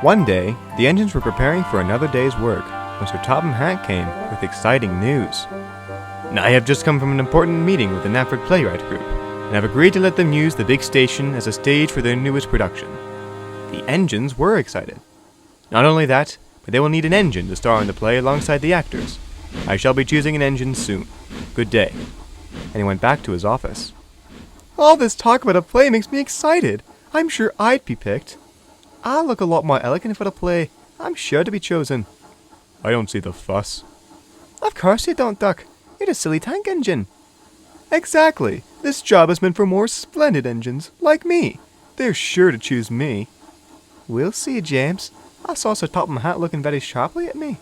One day, the engines were preparing for another day's work when Sir Topham Hatt came with exciting news. I have just come from an important meeting with the Knapford Playwright Group, and have agreed to let them use the big station as a stage for their newest production. The engines were excited. Not only that, but they will need an engine to star in the play alongside the actors. I shall be choosing an engine soon. Good day. And he went back to his office. All this talk about a play makes me excited. I'm sure I'd be picked. I look a lot more elegant for the play. I'm sure to be chosen. I don't see the fuss. Of course you don't, Duck. You're a silly tank engine. Exactly. This job is meant for more splendid engines, like me. They're sure to choose me. We'll see, James. I saw Sir Topham Hatt looking very sharply at me.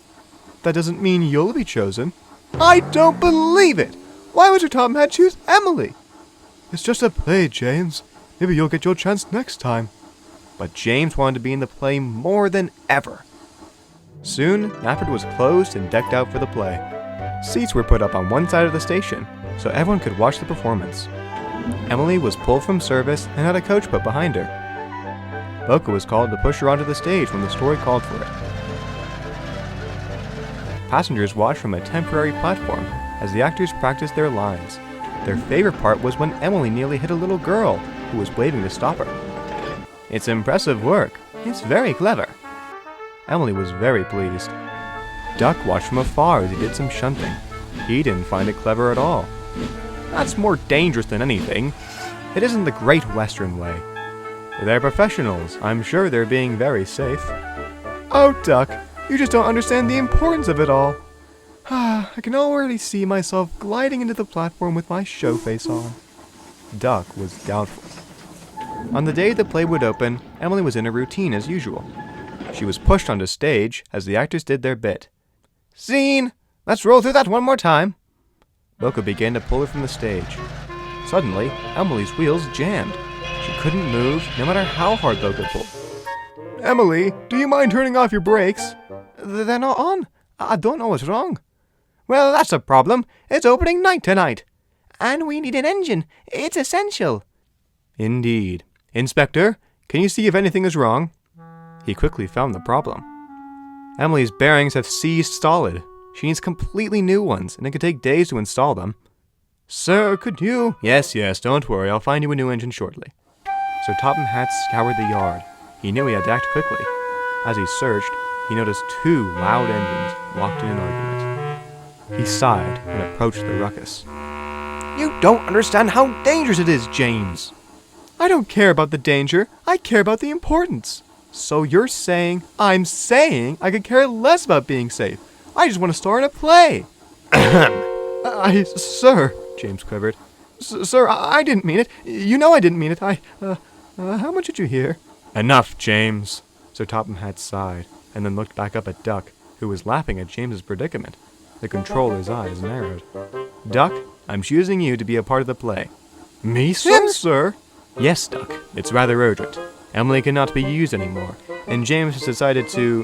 That doesn't mean you'll be chosen. I don't believe it! Why would Sir Topham Hatt choose Emily? It's just a play, James. Maybe you'll get your chance next time. But James wanted to be in the play more than ever. Soon, Knapford was closed and decked out for the play. Seats were put up on one side of the station, so everyone could watch the performance. Emily was pulled from service and had a coach put behind her. Boca was called to push her onto the stage when the story called for it. Passengers watched from a temporary platform as the actors practiced their lines. Their favorite part was when Emily nearly hit a little girl who was waving to stop her. It's impressive work. It's very clever. Emily was very pleased. Duck watched from afar as he did some shunting. He didn't find it clever at all. That's more dangerous than anything. It isn't the Great Western way. They're professionals. I'm sure they're being very safe. Oh, Duck, you just don't understand the importance of it all. I can already see myself gliding into the platform with my show face on. Duck was doubtful. On the day the play would open, Emily was in her routine as usual. She was pushed onto stage as the actors did their bit. Scene! Let's roll through that one more time. Boca began to pull her from the stage. Suddenly, Emily's wheels jammed. She couldn't move, no matter how hard Boca pulled. Emily, do you mind turning off your brakes? They're not on. I don't know what's wrong. Well, that's a problem. It's opening night tonight. And we need an engine. It's essential. Indeed. Inspector, can you see if anything is wrong? He quickly found the problem. Emily's bearings have seized solid. She needs completely new ones, and it could take days to install them. Sir, could you? Yes, don't worry. I'll find you a new engine shortly. Sir Topham Hatt scoured the yard. He knew he had to act quickly. As he searched, he noticed two loud engines locked in an argument. He sighed and approached the ruckus. You don't understand how dangerous it is, James. I don't care about the danger. I care about the importance. So you're saying, I'm saying I could care less about being safe. I just want to star in a play. Sir, James quivered. Sir, I didn't mean it. You know I didn't mean it. How much did you hear? Enough, James. Sir Topham Hatt sighed, and then looked back up at Duck, who was laughing at James's predicament. The controller's eyes narrowed. Duck, I'm choosing you to be a part of the play. Me, sir? Yes, Duck. It's rather urgent. Emily cannot be used anymore, and James has decided to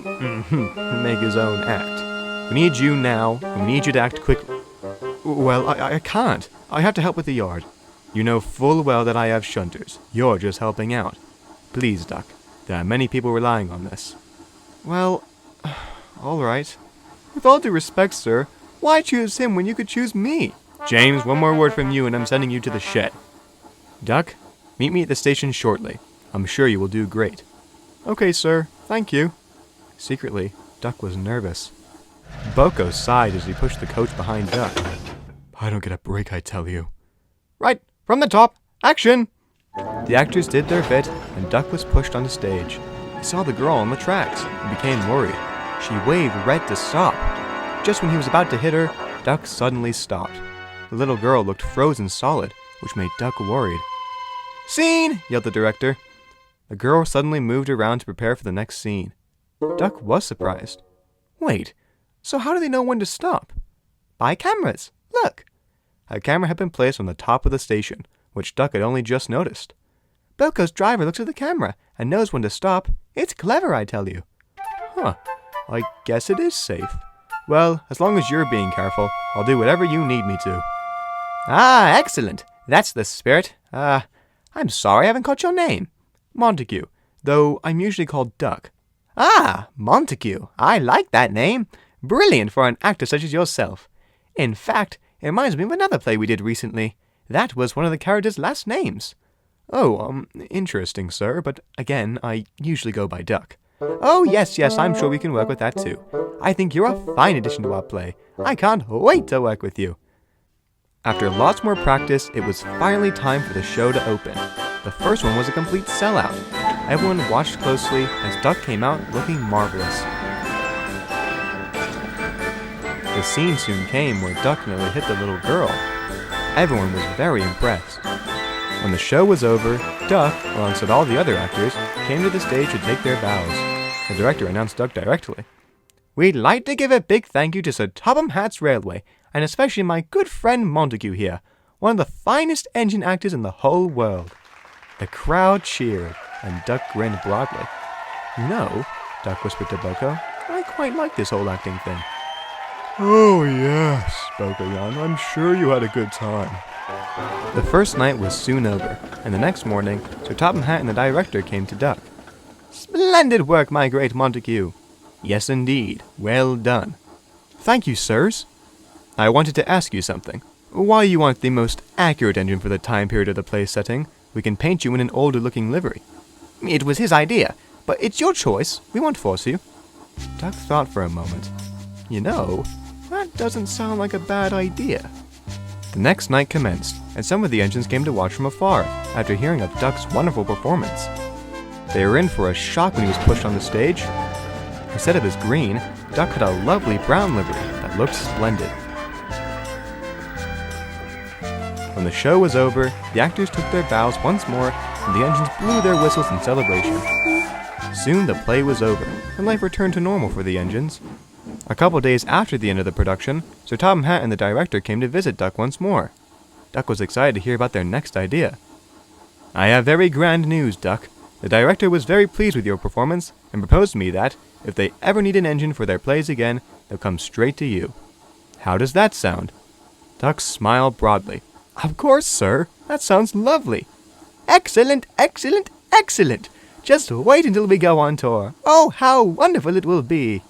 make his own act. We need you now, and we need you to act quickly. Well, I can't. I have to help with the yard. You know full well that I have shunters. You're just helping out. Please, Duck. There are many people relying on this. Well, all right. With all due respect, sir, why choose him when you could choose me? James, one more word from you and I'm sending you to the shed. Duck, meet me at the station shortly. I'm sure you will do great. Okay, sir. Thank you. Secretly, Duck was nervous. Boco sighed as he pushed the coach behind Duck. I don't get a break, I tell you. Right, from the top. Action! The actors did their bit, and Duck was pushed on the stage. He saw the girl on the tracks and became worried. She waved red to stop. Just when he was about to hit her, Duck suddenly stopped. The little girl looked frozen solid, which made Duck worried. Scene! Yelled the director. The girl suddenly moved around to prepare for the next scene. Duck was surprised. Wait, so how do they know when to stop? By cameras. Look. A camera had been placed on the top of the station, which Duck had only just noticed. Boco's driver looks at the camera and knows when to stop. It's clever, I tell you. Huh. I guess it is safe. Well, as long as you're being careful, I'll do whatever you need me to. Ah, excellent. That's the spirit. I'm sorry I haven't caught your name. Montague, though I'm usually called Duck. Ah, Montague. I like that name. Brilliant for an actor such as yourself. In fact, it reminds me of another play we did recently. That was one of the characters' last names. Oh, interesting, sir, but again, I usually go by Duck. Oh, yes, I'm sure we can work with that too. I think you're a fine addition to our play. I can't wait to work with you. After lots more practice, it was finally time for the show to open. The first one was a complete sellout. Everyone watched closely as Duck came out looking marvelous. The scene soon came where Duck nearly hit the little girl. Everyone was very impressed. When the show was over, Duck, alongside all the other actors, came to the stage to take their bows. The director announced Duck directly. We'd like to give a big thank you to Sir Topham Hatt's Railway, and especially my good friend Montague here, one of the finest engine actors in the whole world. The crowd cheered, and Duck grinned broadly. You know, Duck whispered to Boko, I quite like this whole acting thing. Oh yes, Boko yawned, I'm sure you had a good time. The first night was soon over, and the next morning, Sir Topham Hatt and the director came to Duck. Splendid work, my great Montague. Yes, indeed. Well done. Thank you, sirs. I wanted to ask you something. While you aren't the most accurate engine for the time period of the play setting, we can paint you in an older-looking livery. It was his idea, but it's your choice. We won't force you. Duck thought for a moment. You know, that doesn't sound like a bad idea. The next night commenced, and some of the engines came to watch from afar after hearing of Duck's wonderful performance. They were in for a shock when he was pushed on the stage. Instead of his green, Duck had a lovely brown livery that looked splendid. When the show was over, the actors took their bows once more, and the engines blew their whistles in celebration. Soon the play was over, and life returned to normal for the engines. A couple days after the end of the production, Sir Topham Hatt and the director came to visit Duck once more. Duck was excited to hear about their next idea. I have very grand news, Duck. The director was very pleased with your performance and proposed to me that, if they ever need an engine for their plays again, they'll come straight to you. How does that sound? Duck smiled broadly. Of course, sir. That sounds lovely. Excellent, excellent, excellent. Just wait until we go on tour. Oh, how wonderful it will be.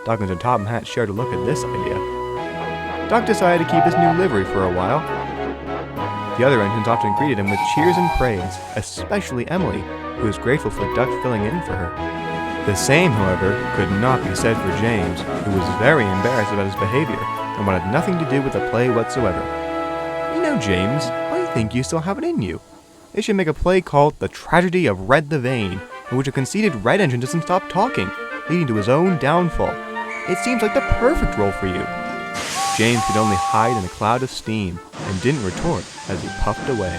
Duck and Sir Topham Hatt shared a look at this idea. Duck decided to keep his new livery for a while. The other engines often greeted him with cheers and praise, especially Emily, who was grateful for Duck filling in for her. The same, however, could not be said for James, who was very embarrassed about his behavior and wanted nothing to do with the play whatsoever. You know, James, I think you still have it in you. They should make a play called The Tragedy of Red the Vane, in which a conceited red engine doesn't stop talking, leading to his own downfall. It seems like the perfect role for you. James could only hide in a cloud of steam and didn't retort as he puffed away.